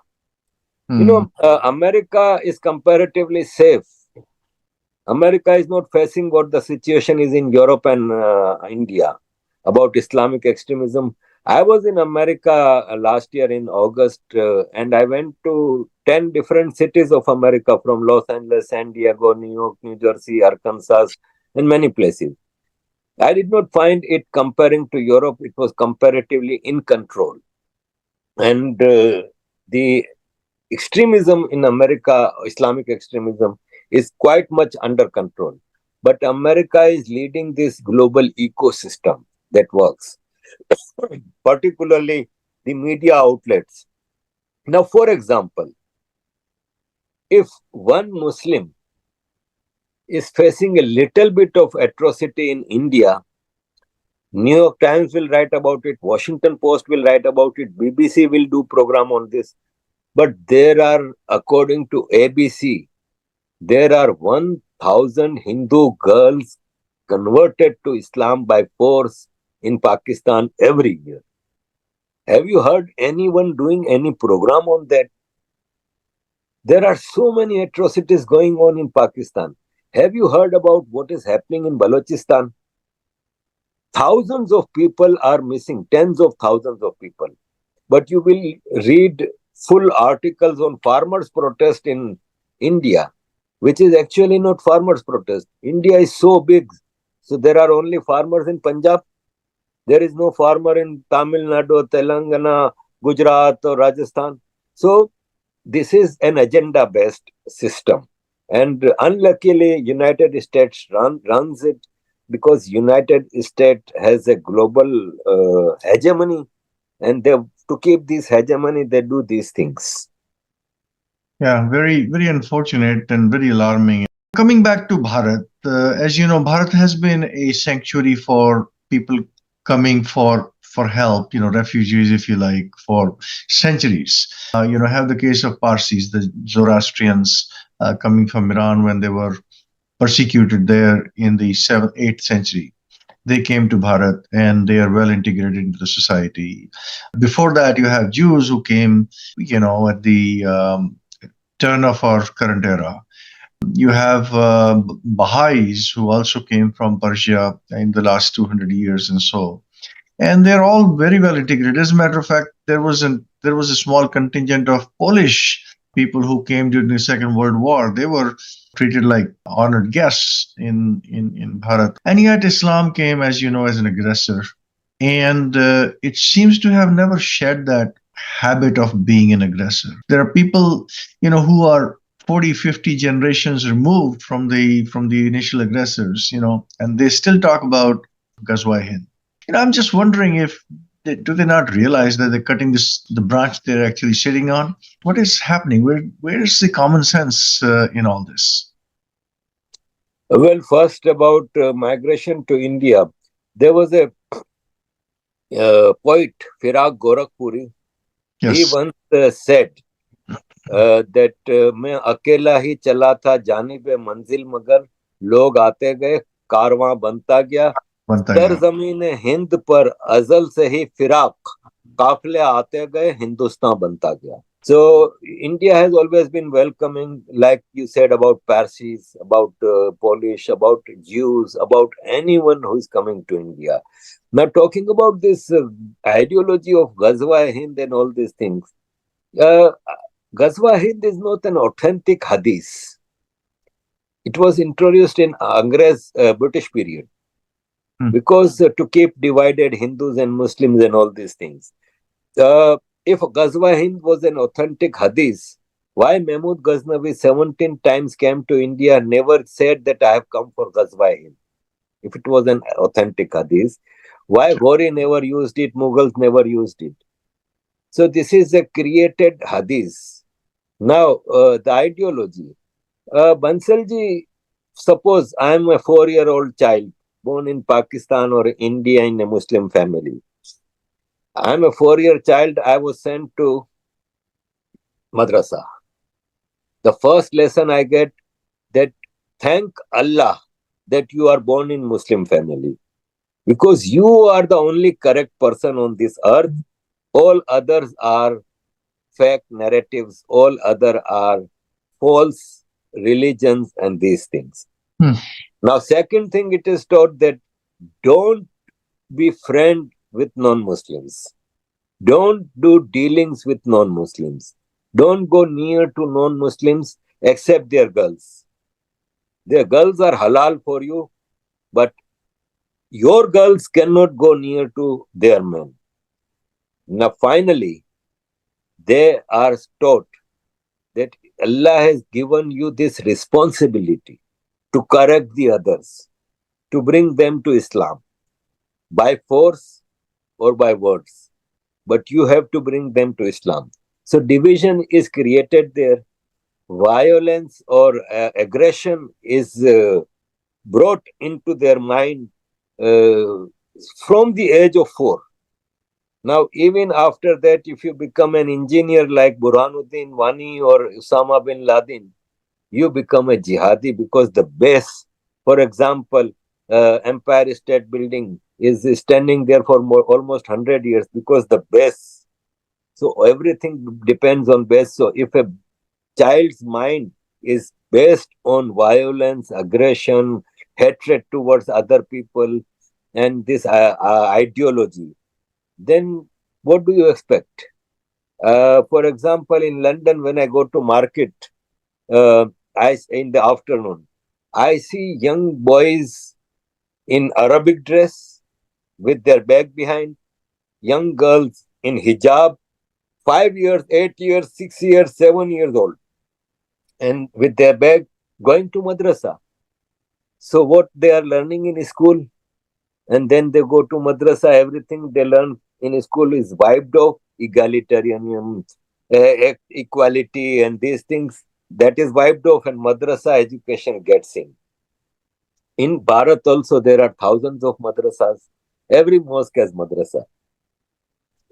Hmm. America is comparatively safe. America is not facing what the situation is in Europe and India about Islamic extremism. I was in America last year in August, and I went to 10 different cities of America from Los Angeles, San Diego, New York, New Jersey, Arkansas, and many places. I did not find it comparing to Europe, it was comparatively in control. And the extremism in America, Islamic extremism, is quite much under control. But America is leading this global ecosystem that works, particularly the media outlets. Now, for example, if one Muslim is facing a little bit of atrocity in India, New York Times will write about it, Washington Post will write about it, BBC will do program on this. But there are, according to ABC, there are 1,000 Hindu girls converted to Islam by force in Pakistan every year. Have you heard anyone doing any program on that? There are so many atrocities going on in Pakistan. Have you heard about what is happening in Balochistan? Thousands of people are missing, tens of thousands of people. But you will read full articles on farmers' protest in India, which is actually not farmers' protest. India is so big, so there are only farmers in Punjab. There is no farmer in Tamil Nadu, Telangana, Gujarat, or Rajasthan. So this is an agenda-based system, and unluckily, United States runs it because United States has a global hegemony, and they to keep this hegemony, they do these things. Yeah, very unfortunate and very alarming. Coming back to Bharat, as you know, Bharat has been a sanctuary for people coming for help, refugees, if you like, for centuries. Have the case of Parsis, the Zoroastrians coming from Iran when they were persecuted there in the 7th, 8th century. They came to Bharat and they are well integrated into the society. Before that, you have Jews who came, at the turn of our current era. You have Baha'is who also came from Persia in the last 200 years and so. And they're all very well integrated. As a matter of fact, there was a small contingent of Polish people who came during the Second World War. They were treated like honored guests in Bharat. And yet Islam came, as you know, as an aggressor. And it seems to have never shed that habit of being an aggressor. There are people, who are 40, 50 generations removed from the initial aggressors, and they still talk about Ghazwa Hind. I'm just wondering if do they not realize that they're cutting the branch they're actually sitting on? What is happening? Where is the common sense in all this? Well, first about migration to India, there was a poet, Firag Gorakhpuri. He Yes. once said that मैं अकेला ही चला था जानिबे मंजिल मगर लोग आते गए कारवां बनता गया, बनता गया. सरजमीन हिंद पर अजल से ही फिराक काफिले आते गए, हिंदुस्तान बनता गया. So India has always been welcoming, like you said, about Parsis, about Polish, about Jews, about anyone who is coming to India. Now, talking about this ideology of Ghazwa Hind and all these things, uh, Ghazwa Hind is not an authentic hadith. It was introduced in Angrez British period because to keep divided Hindus and Muslims and all these things. If Ghazwa Hind was an authentic hadith, why Mahmud Ghaznavi 17 times came to India, never said that I have come for Ghazwa Hind? If it was an authentic hadith, why Ghori never used it, Mughals never used it? So this is a created hadith. Now, the ideology. Bansalji, suppose I am a 4-year-old child born in Pakistan or India in a Muslim family. I am a 4-year child. I was sent to madrasa. The first lesson I get that thank Allah that you are born in Muslim family, because you are the only correct person on this earth. All others are fake narratives. All other are false religions and these things. Now, second thing, it is taught that don't be friend with non-Muslims. Don't do dealings with non-Muslims. Don't go near to non-Muslims except their girls. Their girls are halal for you, but your girls cannot go near to their men. Now, finally, they are taught that Allah has given you this responsibility to correct the others, to bring them to Islam by force or by words. But you have to bring them to Islam. So division is created there. Violence or aggression is brought into their mind from the age of 4. Now, even after that, if you become an engineer like Burhanuddin Wani or Osama bin Laden, you become a jihadi, because the base, for example, Empire State Building is standing there for almost 100 years because the base. So everything depends on base. So if a child's mind is based on violence, aggression, hatred towards other people, and this ideology, then what do you expect? For example, in London, when I go to market, in the afternoon, I see young boys in Arabic dress with their bag behind, young girls in hijab, 5 years, 8 years, 6 years, 7 years old, and with their bag going to madrasa. So what they are learning in school, and then they go to madrasa, everything they learn in school is wiped off. Egalitarianism, equality, and these things, that is wiped off, and madrasa education gets in. In Bharat also, there are thousands of madrasas. Every mosque has madrasa.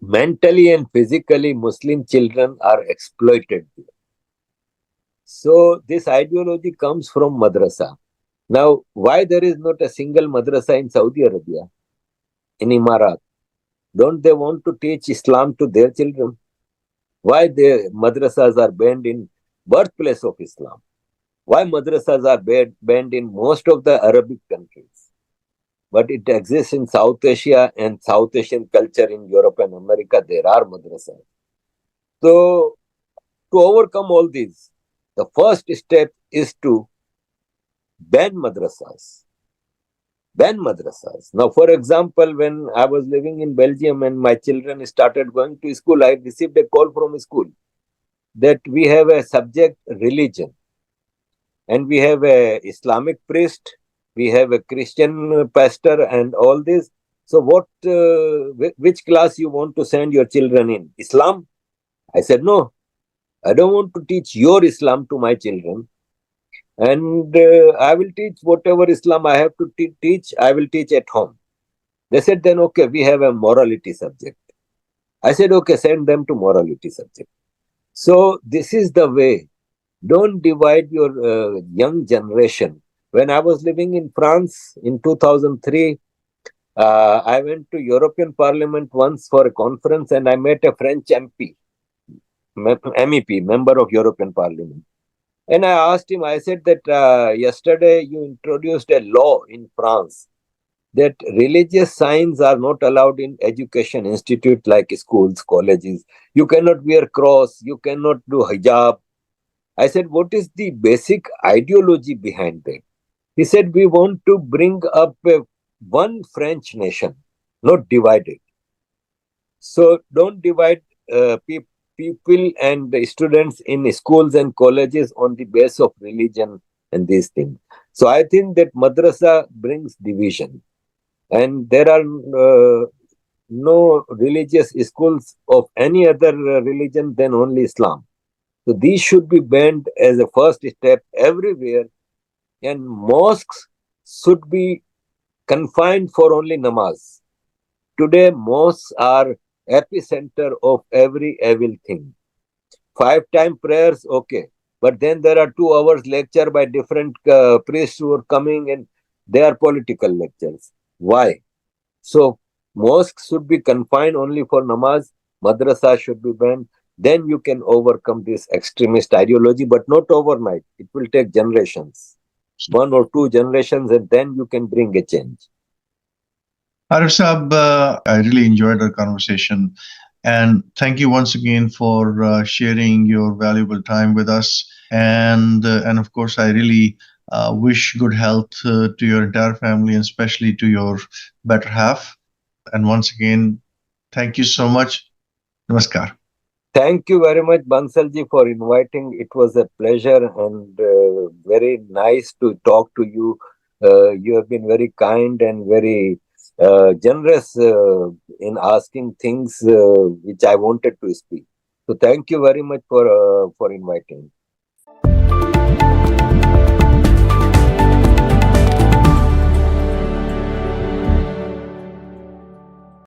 Mentally and physically, Muslim children are exploited. So this ideology comes from madrasa. Now, why there is not a single madrasa in Saudi Arabia, in Emirat? Don't they want to teach Islam to their children? Why the madrasas are banned in birthplace of Islam? Why madrasas are banned in most of the Arabic countries? But it exists in South Asia and South Asian culture in Europe and America. There are madrasas. So, to overcome all these, the first step is to ban madrasas. Ban madrasas. Now, for example, when I was living in Belgium and my children started going to school, I received a call from school that we have a subject religion, and we have a Islamic priest, we have a Christian pastor, and all this. So, which class you want to send your children in? Islam? I said, no, I don't want to teach your Islam to my children. And I will teach whatever Islam I have to teach, I will teach at home. They said, then okay, we have a morality subject. I said, okay, send them to morality subject. So this is the way. Don't divide your young generation When I was living in France in 2003, I went to European Parliament once for a conference, and I met a French MEP, member of European Parliament. And I asked him, I said that yesterday you introduced a law in France that religious signs are not allowed in education institute like schools, colleges. You cannot wear cross, you cannot do hijab. I said, what is the basic ideology behind that? He said, we want to bring up one French nation, not divided. So don't divide people and the students in schools and colleges on the base of religion and these things. So I think that madrasa brings division, and there are no religious schools of any other religion than only Islam. So these should be banned as a first step everywhere, and mosques should be confined for only namaz. Today, mosques are epicenter of every evil thing. 5 time prayers, okay, but then there are 2 hours lecture by different priests who are coming, and they are political lectures. Why? So mosques should be confined only for namaz. Madrasa should be banned. Then you can overcome this extremist ideology, but not overnight. It will take generations, 1 or 2 generations, and then you can bring a change. Arif Saab, I really enjoyed our conversation. And thank you once again for sharing your valuable time with us. And of course, I really wish good health to your entire family and especially to your better half. And once again, thank you so much. Namaskar. Thank you very much, Bansalji, for inviting. It was a pleasure and very nice to talk to you. You have been very kind and very generous in asking things which I wanted to speak. So thank you very much for inviting.